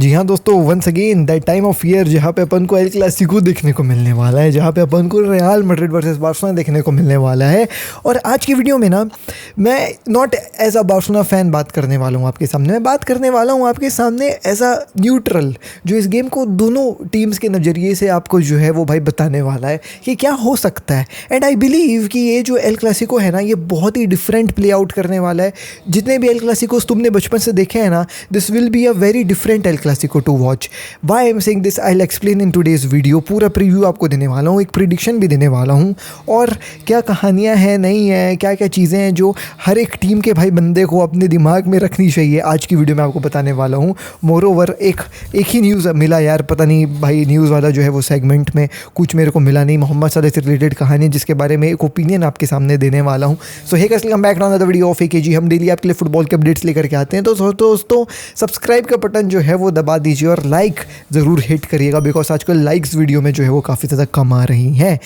जी हाँ दोस्तों, once again that time of year जहाँ पे अपन को एल क्लासिको देखने को मिलने वाला है, जहाँ पे अपन को रियल मैड्रिड वर्सेस बार्सिलोना देखने को मिलने वाला है। और आज की वीडियो में ना मैं not as a Barcelona fan बात करने वाला हूँ आपके सामने, मैं बात करने वाला हूँ आपके सामने एज अ न्यूट्रल, जो इस गेम को दोनों टीम्स के नज़रिए से आपको जो है वो भाई बताने वाला है कि क्या हो सकता है। एंड आई बिलीव कि ये जो एल क्लासिको है ना, ये बहुत ही डिफरेंट प्ले आउट करने वाला है। जितने भी एल क्लासिकोस तुमने बचपन से देखे हैं ना, this will be a very different el clasico to watch. Why I am saying this, I will explain in today's video. पूरा प्रीव्यू आपको देने वाला हूँ, एक प्रिडिक्शन भी देने वाला हूँ, और क्या कहानियाँ हैं, नहीं है, क्या क्या चीज़ें हैं जो हर एक टीम के भाई बंदे को अपने दिमाग में रखनी चाहिए, आज की वीडियो में आपको बताने वाला हूँ। मोरोवर एक ही न्यूज़ मिला यार, पता नहीं भाई न्यूज़ वाला जो है वो सेगमेंट में कुछ मेरे को मिला नहीं, मोहम्मद सलाह से रिलेटेड कहानी जिसके बारे में एक ओपिनियन आपके सामने देने वाला हूँ। So hey come back on the video of AKG. हम डेली आपके लिए फुटबॉल के अपडेट्स लेकर के आते हैं। तो दोस्तों सब्सक्राइब का बटन जो है वो दबा दीजिए और लाइक ज़रूर हिट करिएगा, बिकॉज आजकल लाइक्स वीडियो में जो है वो काफ़ी ज़्यादा कम आ रही हैं।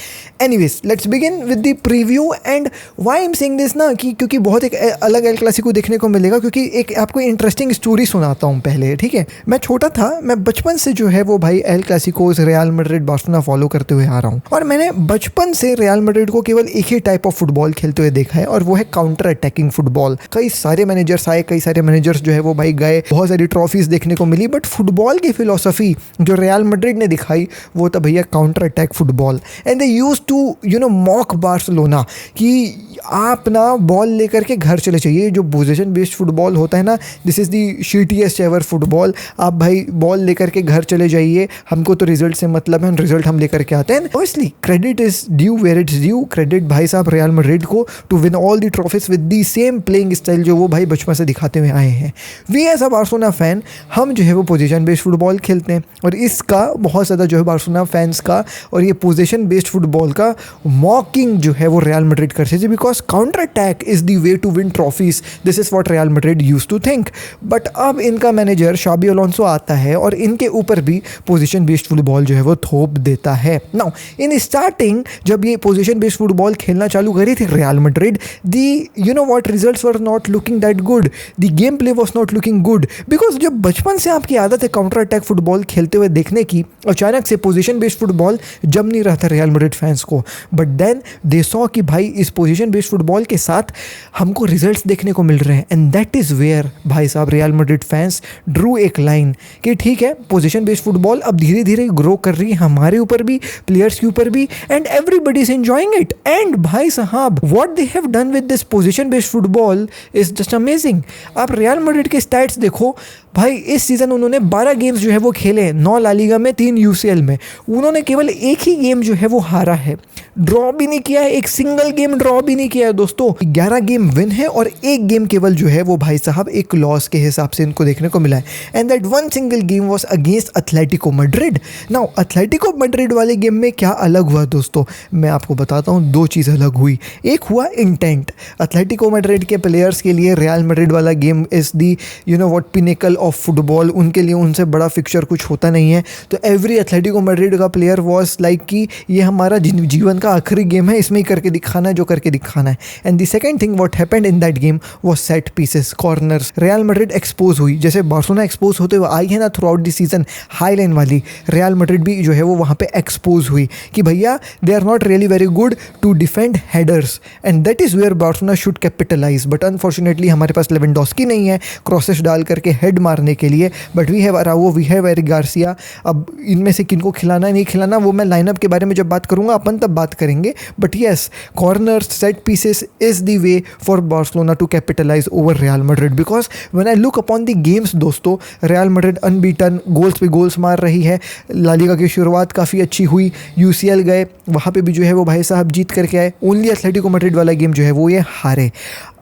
Anyways let's begin with the preview. And why I am saying this ना, कि क्योंकि बहुत एक अलग एल क्लासिको देखने को मिलेगा, क्योंकि एक आपको इंटरेस्टिंग स्टोरी सुनाता हूँ पहले, ठीक है। मैं छोटा था, मैं बचपन से जो है वो भाई El Clasicos, Real Madrid, Barcelona follow करते हुए आ रहा हूँ, और मैंने बचपन से रियल मैड्रिड को केवल एक ही टाइप ऑफ फुटबॉल खेलते हुए देखा है, और वो है काउंटर अटैकिंग फुटबॉल। कई सारे मैनेजर्स आए, कई सारे मैनेजर्स जो है वो भाई गए, बहुत सारी ट्रॉफीज देखने को मिली, बट फुटबॉल की फिलोसफी जो रियल मैड्रिड ने दिखाई वो था भैया counter attack football. And they used to mock Barcelona कि आप ना बॉल लेकर के घर चले जाइए। जो पोजीशन बेस्ड फुटबॉल होता है ना, this is the shittiest ever football. आप भाई बॉल लेकर के घर चले जाइए, हमको तो रिजल्ट से मतलब है, रिजल्ट हम लेकर के आते हैं। Obviously credit is due where it's due. Credit भाई साहब रियल मैड्रिड को to win all the trophies with the same playing style जो वो भाई बचपन से दिखाते हुए आए हैं। We as a Barcelona fan, हम जो है वो पोजीशन बेस्ड फुटबॉल खेलते हैं, और इसका बहुत ज़्यादा जो है बार्सिलोना फैंस का और ये पोजीशन बेस्ड फुटबॉल का मॉकिंग जो है वो रियल मैड्रिड करते थे, because counter attack is the way to win trophies. This is what Real Madrid used to think. But अब इनका मैनेजर शाबी अलोंसो आता है और इनके ऊपर भी पोजीशन बेस्ड फुटबॉल जो है वो थोप देता है। नाउ इन स्टार्टिंग जब ये पोजीशन बेस्ड फुटबॉल खेलना चालू करी थी real Madrid, the what results were not looking that good, the game play was not looking good, because जब बचपन से आपकी आदत है काउंटर अटैक फुटबॉल खेलते हुए देखने की, अचानक से पोजीशन बेस्ड फुटबॉल जम नहीं रहा था रियल मैड्रिड फैंस को। बट देन दे सॉ कि भाई इस पोजीशन बेस्ड फुटबॉल के साथ हमको रिजल्ट्स देखने को मिल रहे हैं, एंड दैट इज़ वेयर भाई साहब रियल मैड्रिड फैंस ड्रू एक लाइन कि ठीक है, पोजीशन बेस्ड फुटबॉल अब धीरे धीरे ग्रो कर रही है, हमारे ऊपर भी, प्लेयर्स के ऊपर भी, and everybody is enjoying it. And भाई साहब what they have done with this position based football is just amazing. आप रियल मैड्रिड के स्टैट्स देखो भाई, इस सीज़न उन्होंने 12 गेम्स जो है वो खेले, 9 ला लीगा में, 3 यूसीएल में। उन्होंने केवल एक ही गेम जो है वो हारा है, ड्रॉ भी नहीं किया है, एक सिंगल गेम ड्रॉ भी नहीं किया है दोस्तों। 11 गेम विन है और एक गेम केवल जो है वो भाई साहब एक लॉस के हिसाब से इनको देखने को मिला है। And that one single game was against Atletico Madrid. Now Atletico Madrid वाले गेम में क्या अलग हुआ दोस्तों, मैं आपको बताता हूँ। 2 चीज़ अलग हुई। एक हुआ इंटेंट। एथलेटिको मैड्रिड के प्लेयर्स के लिए रियल मैड्रिड वाला game is the what pinnacle of football, उनके लिए उनसे बड़ा फिक्चर कुछ होता नहीं है। तो एवरी एथलेटिको मैड्रिड का प्लेयर वाज लाइक कि ये हमारा जीवन का आखिरी गेम है, इसमें ही करके दिखाना है जो करके दिखाना है। And the second thing what happened in that game was set pieces, corners. Real Madrid expose हुई, जैसे बार्सिलोना एक्सपोज होते हुए आई है ना through out the season, high line वाली, रियल मैड्रिड भी जो है वो वहाँ पे एक्सपोज हुई कि भैया they are not really very good to defend headers, and that is where Barcelona should capitalize. But unfortunately हमारे पास लेवेंडोस्की नहीं है क्रॉसेस डाल करके हेड मारने के लिए, but we have Araujo, we have Eric Garcia. अब इनमें से किनको खिलाना नहीं खिलाना वो मैं लाइनअप के बारे में जब बात करूंगा अपन तब बात करेंगे। But yes, corners, set pieces is the way for Barcelona to capitalize over Real Madrid, because when I look upon the games दोस्तों, रियल मैड्रिड अनबीटन, गोल्स पे गोल्स मार रही है। ला लीगा की शुरुआत काफ़ी अच्छी हुई, यूसीएल गए, वहाँ पे भी जो है वो भाई साहब जीत करके आए। ओनली एथलेटिको मैड्रिड वाला गेम जो है वो ये हारे।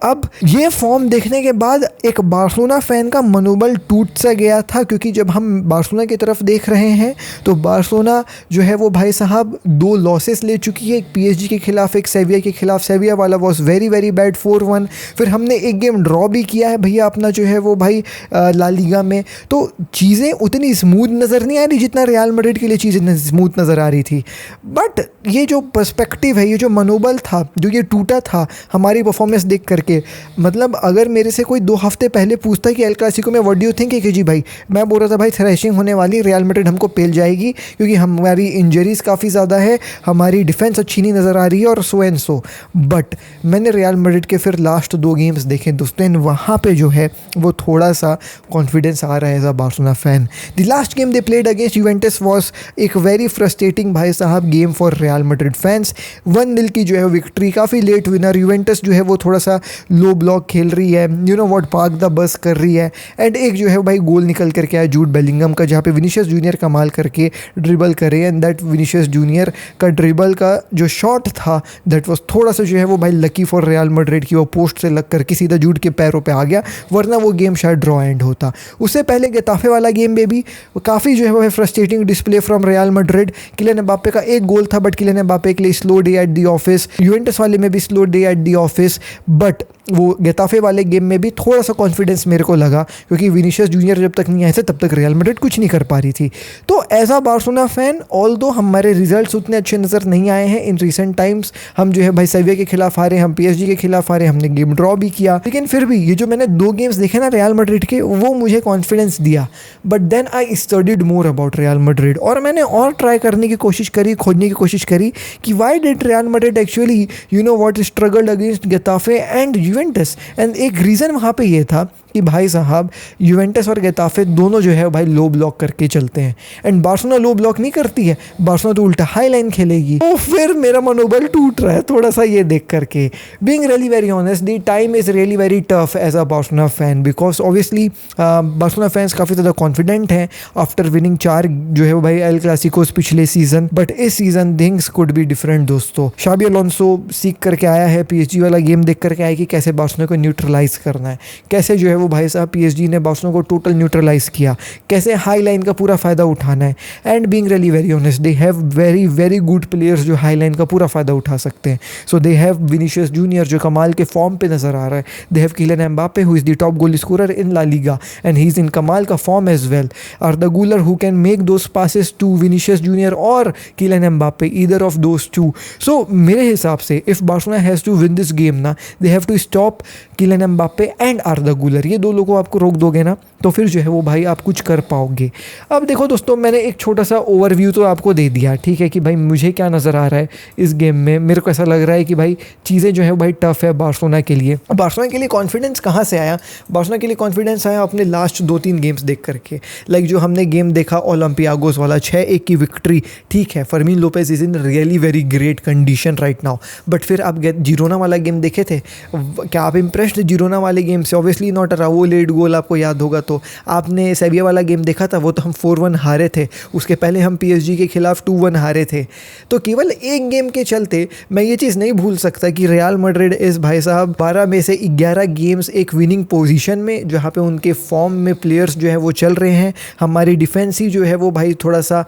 अब ये फॉर्म देखने के बाद एक बार्सिलोना फ़ैन का मनोबल टूट सा गया था, क्योंकि जब हम बार्सिलोना की तरफ देख रहे हैं तो बार्सिलोना जो है वो भाई साहब 2 लॉसेस ले चुकी है, एक पीएसजी के खिलाफ, एक सेविया के खिलाफ। सेविया वाला वॉज वेरी वेरी बैड 4-1। फिर हमने एक गेम ड्रॉ भी किया है भैया अपना जो है वो भाई ला लीगा में। तो चीज़ें उतनी स्मूथ नज़र नहीं आ रही जितना रियल मैड्रिड के लिए चीज़ें स्मूथ नज़र आ रही थी। बट ये जो पर्सपेक्टिव है, ये जो मनोबल था, जो ये टूटा था हमारी परफॉर्मेंस देख करके, के, मतलब अगर मेरे से कोई 2 हफ्ते पहले पूछता कि एल क्लासिको में व्हाट डू यू थिंक कि जी भाई, मैं बोल रहा था भाई थ्रैशिंग होने वाली, रियल मैड्रिड हमको पेल जाएगी क्योंकि हमारी इंजरीज काफ़ी ज़्यादा है, हमारी डिफेंस अच्छी नहीं नज़र आ रही है और सो एंड सो। बट मैंने रियल मैड्रिड के फिर लास्ट 2 गेम्स देखे दोस्तों, एंड वहाँ पे जो है वो थोड़ा सा कॉन्फिडेंस आ रहा है as a Barcelona fan. The last game they played against Juventus was एक वेरी फ्रस्ट्रेटिंग भाई साहब game for Real Madrid fans. 1-0 की जो है विक्ट्री, काफ़ी लेट विनर। यूवेंटस जो है वो थोड़ा सा लो ब्लॉक खेल रही है, you know what, park the bus कर रही है, एंड एक जो है भाई गोल निकल करके आया जूड बेलिंगम का, जहाँ पे विनीशियस जूनियर कमाल करके ड्रिबल करे, एंड दैट विनीशियस जूनियर का ड्रिबल का जो शॉट था दैट वाज थोड़ा सा जो है वो भाई लकी फॉर रियल मैड्रिड की, वो पोस्ट से लग करके सीधा जूड के पैरों पे आ गया, वरना वो गेम शायद ड्रॉ एंड होता। उससे पहले गेताफे वाला गेम में भी काफ़ी जो है वो frustrating display from Real Madrid. Kylian Mbappe का एक गोल था, बट किलियन एम्बाप्पे के लिए slow day at the office. Juventus वाले में भी slow day at the office, but वो गेताफे वाले गेम में भी थोड़ा सा कॉन्फिडेंस मेरे को लगा, क्योंकि विनीशियस जूनियर जब तक नहीं आए थे तब तक रियल मैड्रिड कुछ नहीं कर पा रही थी। तो as a Barcelona fan, although हमारे रिजल्ट्स उतने अच्छे नज़र नहीं आए हैं इन रिसेंट टाइम्स, हम जो है भाई सेविया के खिलाफ हारे, हम PSG के खिलाफ हारे, हमने गेम ड्रॉ भी किया, लेकिन फिर भी ये जो मैंने 2 गेम्स देखे ना रियल मैड्रिड के, वो मुझे कॉन्फिडेंस दिया। But then I studied more about Real Madrid, और मैंने और ट्राई करने की कोशिश करी, खोजने की कोशिश करी कि why did Real Madrid actually you know what struggled against Getafe and Juventus. And एक रीज़न वहाँ पे ये था कि भाई साहब यूवेंटस और गेताफे दोनों जो है भाई लो ब्लॉक करके चलते हैं, एंड बार्सिलोना लो ब्लॉक नहीं करती है, बार्सिलोना तो उल्टा हाई लाइन खेलेगी। तो फिर मेरा मनोबल टूट रहा है थोड़ा सा ये देख करके। Being really very honest, the time is really very tough as a Barcelona fan, because obviously Barcelona fans काफ़ी ज़्यादा कॉन्फिडेंट हैं आफ्टर विनिंग 4 जो है भाई एल क्लासिकोस पिछले सीजन, बट इस season things could be different दोस्तों। शाबी अलोंसो सीख करके आया है, PSG वाला गेम देख करके आया कि कैसे बार्सिलोना को न्यूट्रलाइज करना है, कैसे जो है वो भाई साहब PSG ने बार्सिलोना को टोटल न्यूट्रलाइज किया, कैसे हाई लाइन का पूरा फ़ायदा उठाना है। And being really very honest, they have very very good players जो हाई लाइन का पूरा फ़ायदा उठा सकते हैं। So they have Vinicius junior जो कमाल के फॉर्म पे नज़र आ रहा है, they have Kylian Mbappe who is the top goal scorer in La Liga and he is in कमाल का form as well, Arda Guler who can make those passes to Vinicius junior और Kylian Mbappe, either of those two. So मेरे हिसाब से if Barcelona has to win this game ना, they have to stop Kylian Mbappe and Arda Guler, ये 2 लोगों को आपको रोक दोगे ना तो फिर जो है वो भाई आप कुछ कर पाओगे। अब देखो दोस्तों, मैंने एक छोटा सा ओवरव्यू तो आपको दे दिया, ठीक है, कि भाई मुझे क्या नज़र आ रहा है इस गेम में। मेरे को ऐसा लग रहा है कि भाई चीज़ें जो है भाई टफ है बार्सिलोना के लिए। बार्सिलोना के लिए कॉन्फिडेंस कहाँ से आया? बार्सिलोना के लिए कॉन्फिडेंस आया अपने लास्ट 2-3 गेम्स देख करके। लाइक जो हमने गेम देखा ओलंपियागोस वाला 6-1 की विक्ट्री, ठीक है, Fermin Lopez is in really very great condition right now, but फिर आप जिरोना वाला गेम देखे थे, क्या आप इम्प्रेस्ड जिरोना वाले गेम से? Obviously not. Raul late goal आपको याद होगा। तो आपने सेविया वाला गेम देखा था, वो तो हम 4-1 हारे थे, उसके पहले हम PSG के खिलाफ 2-1 हारे थे। तो केवल एक गेम के चलते मैं ये चीज़ नहीं भूल सकता कि रियल मैड्रिड इस भाई साहब 12 में से 11 गेम्स एक विनिंग पोजीशन में, जहाँ पे उनके फॉर्म में प्लेयर्स जो है वो चल रहे हैं। हमारी डिफेंस ही जो है वो भाई थोड़ा सा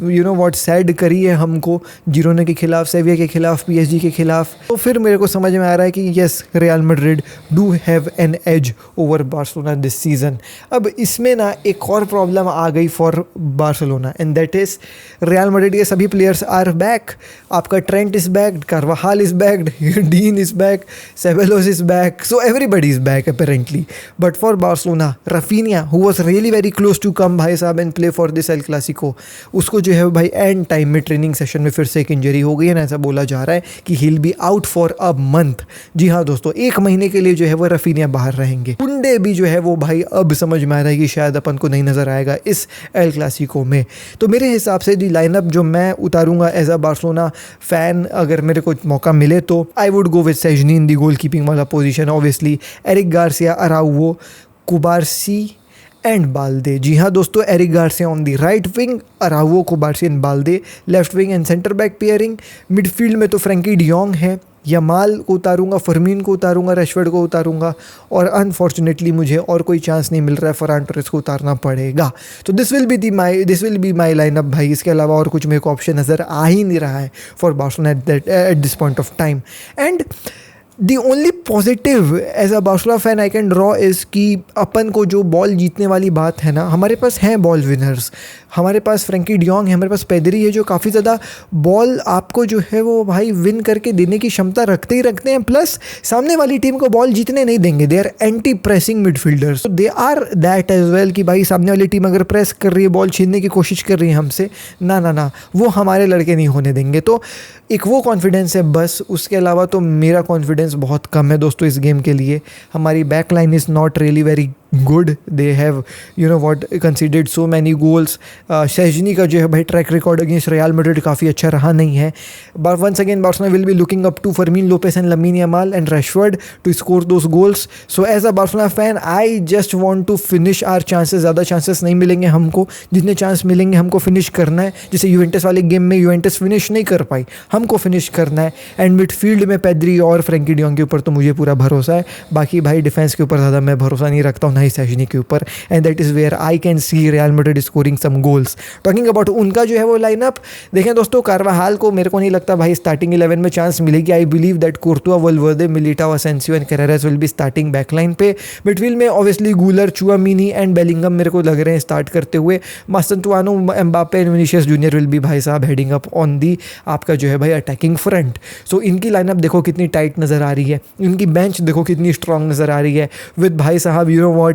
यू नो व्हाट सैड करी है हमको, जिरोना के खिलाफ, सेविया के खिलाफ, PSG के खिलाफ। तो फिर मेरे को समझ में आ रहा है कि yes, Real Madrid do have an edge over Barcelona this season. अब इसमें ना एक और प्रॉब्लम आ गई for Barcelona, and that is Real Madrid के सभी प्लेयर्स आर बैक। आपका Trent is back, Carvajal is back, Dean is back, Ceballos is back, so everybody is back apparently. But for Barcelona, Raphinha who was really very close to come भाई साहब and play for this El Clasico, उसको जो है भाई and time में training session में फिर से एक इंजरी हो गई है ना, ऐसा बोला जा रहा है कि he will be out for a month. जी हाँ दोस्तों, 1 महीने के लिए जो है वो राफिनिया बाहर रहेंगे। कुंडे भी जो है वो भाई अब समझ में आ रहा है कि शायद अपन को नहीं नज़र आएगा इस एल क्लासिको में। तो मेरे हिसाब से दी लाइनअप जो मैं उतारूंगा एज अ बार्सिलोना फैन, अगर मेरे को मौका मिले तो I would go with Szczesny in the goal keeping वाला position. Obviously Eric Garcia, Araujo, Cubarsi and Balde. जी हाँ दोस्तों, Eric Garcia on the right wing, Araujo, Cubarsi and Balde left wing and centre back pairing. Midfield में तो Frenkie de Jong है, Yamal को उतारूंगा, फर्मीन को उतारूंगा, Rashford को उतारूंगा, और अनफॉर्चुनेटली मुझे और कोई चांस नहीं मिल रहा है, फरहान टोरेस को उतारना पड़ेगा। तो this will be my lineup भाई। इसके अलावा और कुछ मेरे को ऑप्शन नज़र आ ही नहीं रहा है for Barcelona at this point of time. And the only positive as a Barcelona fan I can draw is कि अपन को जो बॉल जीतने वाली बात है ना, हमारे पास हैं बॉल विनर्स, हमारे पास फ्रैंकी डियोंग है, हमारे पास पेदरी है, जो काफ़ी ज़्यादा बॉल आपको जो है वो भाई विन करके देने की क्षमता रखते ही रखते हैं, प्लस सामने वाली टीम को बॉल जीतने नहीं देंगे। They are anti pressing midfielders, they are that as well कि भाई सामने वाली टीम अगर प्रेस कर रही है, बॉल छीनने की कोशिश कर रही है हमसे, ना ना ना, वो हमारे लड़के नहीं होने देंगे। तो एक वो कॉन्फिडेंस है बस, उसके अलावा तो मेरा कॉन्फिडेंस बहुत कम है दोस्तों इस गेम के लिए। हमारी back line is not really very good, they have you know what conceded so many goals. Szczesny का जो है भाई track record against Real Madrid काफ़ी अच्छा रहा नहीं है। But once again Barcelona will be looking up to Fermin Lopez and Lamine Yamal and Rashford to score those goals. So as a Barcelona fan I just want to finish our chances. ज़्यादा chances नहीं मिलेंगे हमको, जितने chance मिलेंगे हमको finish करना है। जैसे यूवेंटस वाले गेम में यूवेंटस फिनिश नहीं कर पाई, हमको फिनिश करना है। एंड मिडफील्ड में पेद्री और फ्रैंकी डियोंग के ऊपर तो मुझे पूरा भरोसा है, बाकी भाई डिफेंस के ऊपर ज़्यादा मैं भरोसा नहीं रखता हूँ, ना ही सेजनी के ऊपर। And that is where I can see Real Madrid scoring some goals. Talking about उनका जो है वो लाइनअप देखें दोस्तों, कार्वाहाल को मेरे को नहीं लगता भाई स्टार्टिंग 11 में चांस मिलेगी। I believe that Courtois, Valverde, Militao, Asencio and Carreras will be starting backline पे। मिडफील्ड में obviously Guler, Tchouameni and Bellingham मेरे को लग रहे हैं स्टार्ट करते हुए। Mastantuono, Mbappe and Vinicius Junior will be भाई साहब हेडिंग अप ऑन दी आपका जो है भाई अटैकिंग फ्रंट। सो इनकी लाइनअप देखो कितनी टाइट नज़र आ रही है, इनकी बेंच देखो कितनी स्ट्रॉन्ग नज़र आ रही है। विद भाई साहब you know what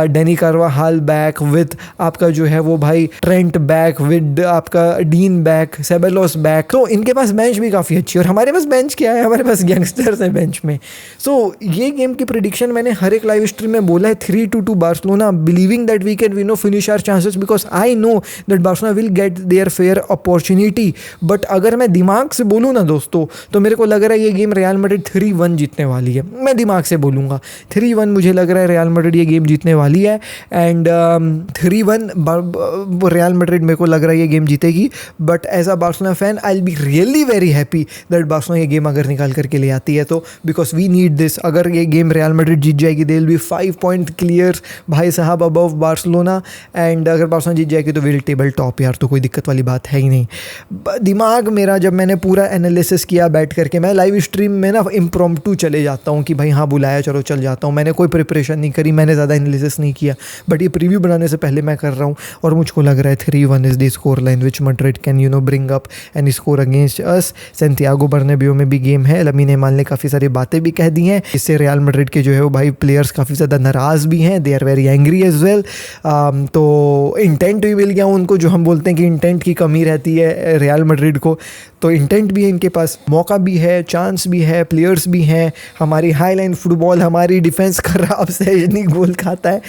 Dani Carvajal back, with आपका जो है वो भाई ट्रेंट बैक, विद आपका डीन बैक, सेबेलोस बैक। तो इनके पास बेंच भी काफ़ी अच्छी है। और हमारे पास बेंच क्या है, हमारे पास यंगस्टर्स हैं बेंच में। सो ये गेम की प्रिडिक्शन मैंने हर एक लाइव स्ट्रीम में बोला है 3-2 Barcelona, believing that we can win finish our chances because I know that Barcelona will get their fair opportunity. But अगर मैं दिमाग से बोलूँ ना दोस्तों, तो मेरे को लग रहा है ये गेम रियल मैड्रिड 3-1 जीतने वाली है। मैं दिमाग से बोलूँगा 3-1 मुझे लग रहा है रियल मैड्रिड ये गेम जीतने वाली है। एंड 3-1 रियल मैड्रिड मेरे को लग रहा है ये गेम जीतेगी। But as a Barcelona fan I will be really very happy that Barcelona ये गेम अगर निकाल करके ले आती है, तो बिकॉज वी नीड दिस। अगर ये गेम रियल मैड्रिड जीत जाएगी they will be 5 point clear भाई साहब अबव बार्सिलोना। एंड अगर बार्सिलोना जीत जाएगी तो विल टेबल टॉप यार, तो कोई दिक्कत वाली बात है ही नहीं। दिमाग मेरा जब मैंने पूरा एनालिसिस किया बैठ करके, मैं लाइव स्ट्रीम में ना इम्प्रॉम्प्टू चले जाता हूँ कि भाई हाँ बुलाया चलो चल जाता हूँ, मैंने कोई प्रिपरेशन नहीं करी, मैंने ज़्यादा एनालिसिस नहीं किया। बट ये प्रीव्यू बनाने से पहले मैं कर रहा हूँ और मुझको लग रहा है 3-1 is the score line which Madrid can you know bring up and score against us. Santiago Bernabeu में भी गेम है, लमीन यमाल ने काफ़ी सारी बातें भी कह दी हैं, इससे रियल मैड्रिड के जो है वो भाई प्लेयर्स काफ़ी ज़्यादा नाराज़ भी हैं, they are very angry as well. तो इंटेंट भी मिल गया उनको, जो हम बोलते हैं कि इंटेंट की कमी रहती है रियल मैड्रिड को, तो इंटेंट भी है इनके पास, मौका भी है, चांस भी है, प्लेयर्स भी हैं। हमारी हाई लाइन फुटबॉल, हमारी डिफेंस खराब से नहीं गोल खाता है,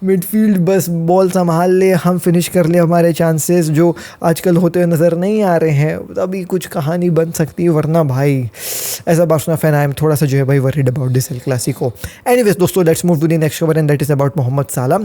मिडफील्ड बस बॉल संभाल ले, हम फिनिश कर ले, हमारे चांसेस जो आजकल होते हुए नज़र नहीं आ रहे हैं, तभी कुछ कहानी बन सकती है। वरना भाई as a Barcelona fan I am थोड़ा सा जो है भाई worried about this El Clasico. Anyways दोस्तों, let's move to the next खबर and that is about Mohammed Salah.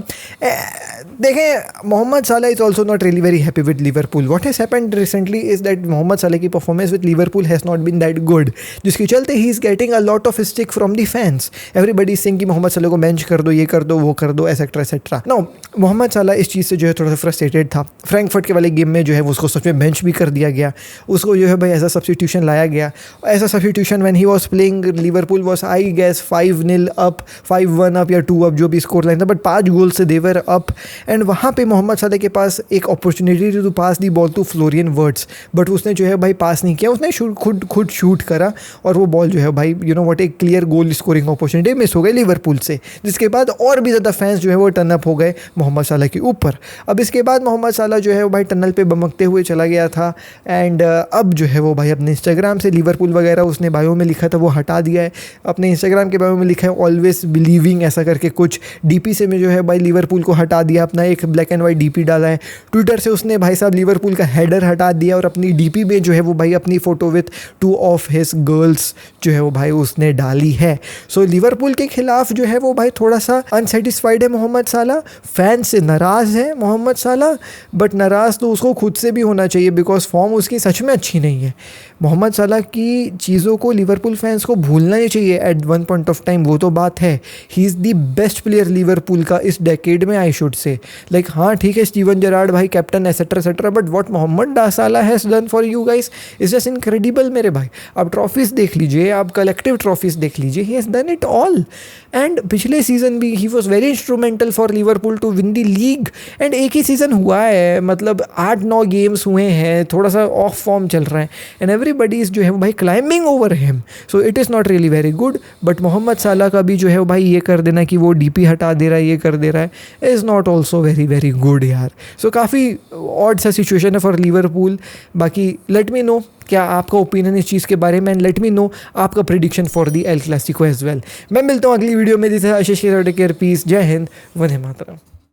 देखें, Mohammed Salah is also not really very happy with Liverpool. What has happened recently is that Mohammed Salah की performance with Liverpool has not been that good, जिसके चलते ही is getting a lot of stick from the fans. Everybody sing कि Mohammed साला को bench कर दो, ये कर दो, वो कर दो, एसेट्रा एसेट्रा। नो, मोहम्मद साला इस चीज़ से जो है थोड़ा सा फ्रस्ट्रेटेड था। फ्रैंकफर्ट के वाले गेम में जो है उसको सच में बेंच भी कर दिया गया, उसको जो है भाई एज अ सब्स्टिट्यूशन लाया गया। As a substitution when he was playing Liverpool was I guess 5-0 up, 5-1 up या 2 अप, जो भी स्कोर लाइन था, बट 5 गोल से देवर अप। एंड वहाँ पे मोहम्मद साला के पास एक opportunity to pass the ball to Florian Wirtz, but उसने जो है भाई पास नहीं किया, उसने खुद शूट करा और वो बॉल जो है भाई यू नो व्हाट एक clear goal scoring opportunity miss हो गई लिवरपूल से, जिसके बाद और भी ज़्यादा फैंस जो है वो टर्न अप हो गए मोहम्मद साला के ऊपर। अब इसके बाद मोहम्मद साला जो है वो भाई टनल पे बमकते हुए चला गया था। एंड अब जो है वो भाई अपने इंस्टाग्राम से लिवरपूल वगैरह उसने बायो में लिखा था वो हटा दिया है। अपने इंस्टाग्राम के बायो में लिखा है ऑलवेज बिलीविंग ऐसा करके कुछ। डीपी से में जो है भाई लिवरपूल को हटा दिया, अपना एक ब्लैक एंड वाइट डीपी डाला है। ट्विटर से उसने भाई साहब लिवरपूल का हेडर हटा दिया और अपनी डीपी में जो है वो भाई अपनी photo with 2 of his girls जो है वो भाई उसने डाली है। सो लिवरपूल के खिलाफ जो है वो भाई थोड़ा सा अनसेटिस्फाइड है मोहम्मद मोहम्मद साला फैंस से नाराज़ है मोहम्मद साला, बट नाराज़ तो उसको खुद से भी होना चाहिए बिकॉज फॉर्म उसकी सच में अच्छी नहीं है। मोहम्मद साला की चीज़ों को लिवरपूल फैंस को भूलना ही चाहिए at one point of time, वो तो बात है। He is the best player Liverpool का इस डेकेड में, आई शुड से। लाइक हाँ ठीक है, स्टीवन जेरार्ड भाई captain etcetera etcetera, but what Mohammed Salah has done for you guys is just incredible मेरे भाई। आप ट्रॉफीज़ देख लीजिए, आप कलेक्टिव ट्रॉफीज़ देख लीजिए, he has done it all. And पिछले सीज़न भी he was very instrumental for Liverpool to win the league. And एक ही सीज़न हुआ है, मतलब 8-9 गेम्स हुए हैं, थोड़ा सा ऑफ फॉर्म चल रहा है, एंड एवरीबडी इज़ जो है भाई climbing over him, so it is not really very good. But Mohamed Salah का भी जो है भाई ये कर देना कि वो डीपी हटा दे रहा है, ये कर दे रहा है, is not also very very good यार। सो काफ़ी ऑड सा सिचुएशन है फॉर लिवरपूल। बाकी लेट मी नो क्या आपका ओपिनियन इस चीज़ के बारे में, एंड लेट मी नो आपका prediction for the el clasico as well. मैं मिलता हूँ अगली वीडियो में। This is Ashish care, peace, जय हिंद, वंदे मातरम।